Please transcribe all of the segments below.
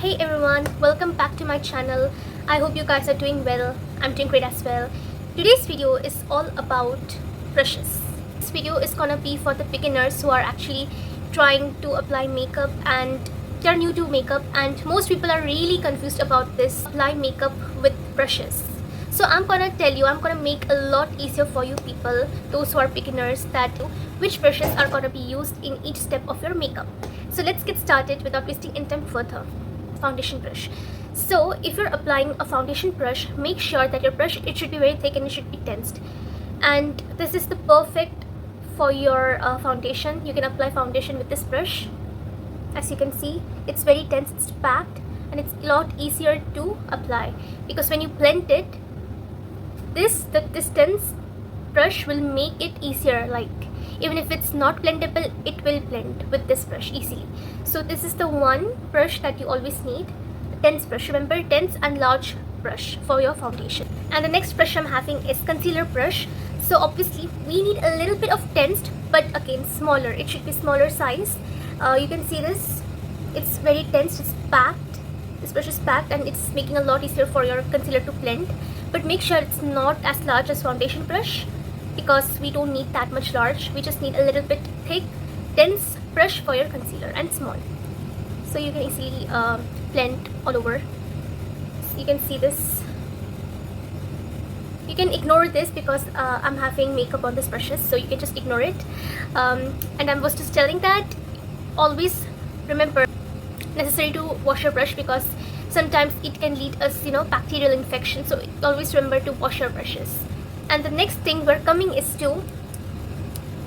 Hey everyone, welcome back to my channel. I hope you guys are doing well. I'm doing great as well. Today's video is all about brushes. This video is gonna be for the beginners who are actually trying to apply makeup and they're new to makeup, and most people are really confused about this apply makeup with brushes. So I'm gonna tell you, I'm gonna make a lot easier for you people, those who are beginners, that which brushes are gonna be used in each step of your makeup. So let's get started without wasting any time further. Foundation brush. So if you're applying a foundation brush, make sure that your brush, it should be very thick and it should be tensed. And this is the perfect for your foundation. You can apply foundation with this brush. As you can see, it's very tense, it's packed, and it's a lot easier to apply because when you blend it, this tense brush will make it easier. Like even if it's not blendable, it will blend with this brush easily. So this is the one brush that you always need, tense brush. Remember, tense and large brush for your foundation. And the next brush I'm having is concealer brush. So obviously we need a little bit of tensed, but again smaller. It should be smaller size. You can see this, it's very tense, it's packed. This brush is packed and it's making a lot easier for your concealer to blend. But make sure it's not as large as foundation brush, because we don't need that much large. We just need a little bit thick, dense brush for your concealer, and small, so you can easily blend all over. So you can see this. You can ignore this because I'm having makeup on these brushes, so you can just ignore it. And I was just telling that always remember necessary to wash your brush, because sometimes it can lead us bacterial infection, so always remember to wash your brushes. And the next thing we're coming is to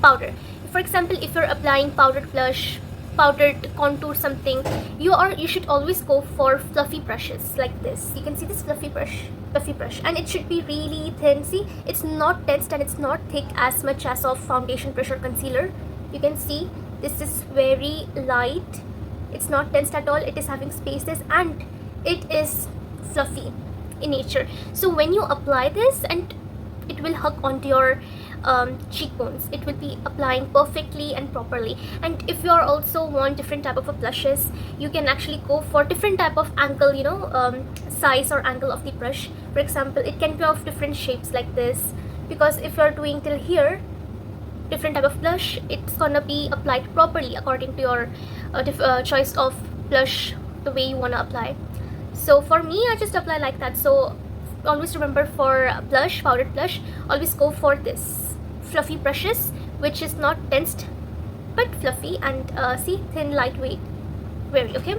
powder. For example, if you're applying powdered blush, powdered contour, something, you should always go for fluffy brushes like this. You can see this fluffy brush, and it should be really thin. See, it's not tensed and it's not thick as much as of foundation brush or concealer. You can see this is very light. It's not tensed at all. It is having spaces and it is fluffy in nature. So when you apply this, and it will hug onto your cheekbones, it will be applying perfectly and properly. And if you are also want different type of blushes, you can actually go for different type of angle, size or angle of the brush. For example, it can be of different shapes like this, because if you are doing till here, different type of blush, it's gonna be applied properly according to your choice of blush, the way you wanna apply. So for me, I just apply like that. So always remember, for blush, powdered blush, always go for this fluffy brushes, which is not tensed but fluffy, and see, thin, lightweight, very okay.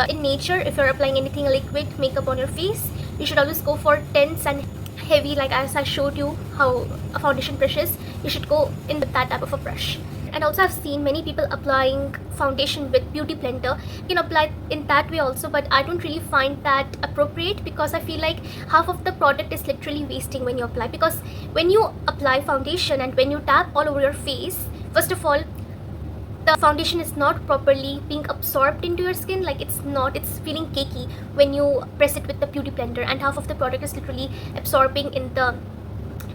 In nature, if you're applying anything liquid makeup on your face, you should always go for tense and heavy, like as I showed you how a foundation brush is. You should go in with that type of a brush. And also I've seen many people applying foundation with beauty blender. You can apply in that way also, but I don't really find that appropriate, because I feel like half of the product is literally wasting when you apply. Because when you apply foundation and when you tap all over your face, first of all, the foundation is not properly being absorbed into your skin. Like it's feeling cakey when you press it with the beauty blender, and half of the product is literally absorbing in the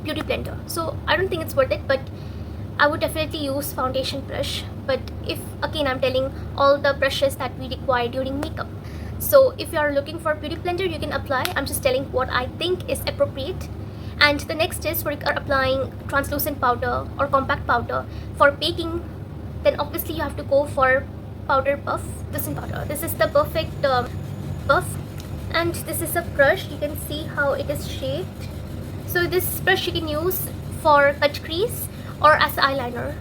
beauty blender. So I don't think it's worth it, but I would definitely use foundation brush. But if again, I'm telling all the brushes that we require during makeup. So if you are looking for beauty blender, you can apply. I'm just telling what I think is appropriate. And the next is, for applying translucent powder or compact powder for baking, then obviously you have to go for powder puff. This is the perfect puff. And this is a brush. You can see how it is shaped. So this brush you can use for cut crease or as eyeliner.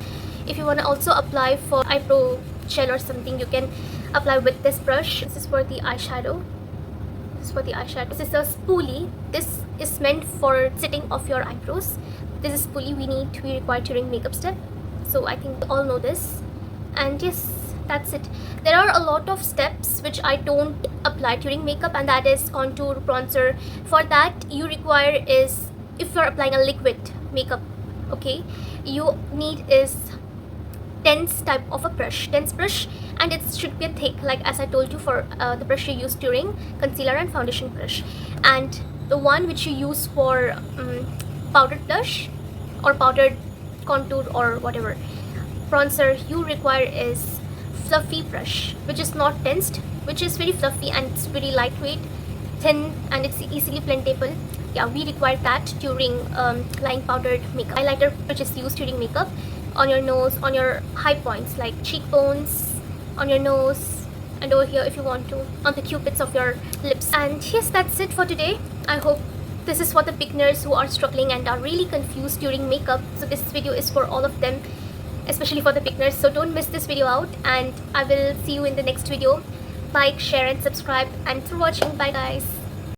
If you want to also apply for eyebrow gel or something, you can apply with this brush. This is for the eyeshadow. This is a spoolie. This is meant for setting of your eyebrows. This is spoolie we require during makeup step. So I think you all know this. And yes, that's it. There are a lot of steps which I don't apply during makeup, and that is contour, bronzer. For that you require is, if you're applying a liquid makeup, okay, you need is tense type of a brush, and it should be thick, like as I told you, for the brush you use during concealer and foundation brush. And the one which you use for powdered blush or powdered contour or whatever bronzer, you require is fluffy brush, which is not tensed which is very fluffy and it's very lightweight, thin, and it's easily blendable. Yeah, we require that during line powdered makeup. Highlighter which is used during makeup on your nose, on your high points like cheekbones, on your nose, and over here if you want to, on the cupids of your lips. And yes, that's it for today. I hope this is for the beginners who are struggling and are really confused during makeup. So this video is for all of them, especially for the beginners. So don't miss this video out, and I will see you in the next video. Like, share and subscribe, and for watching. Bye guys.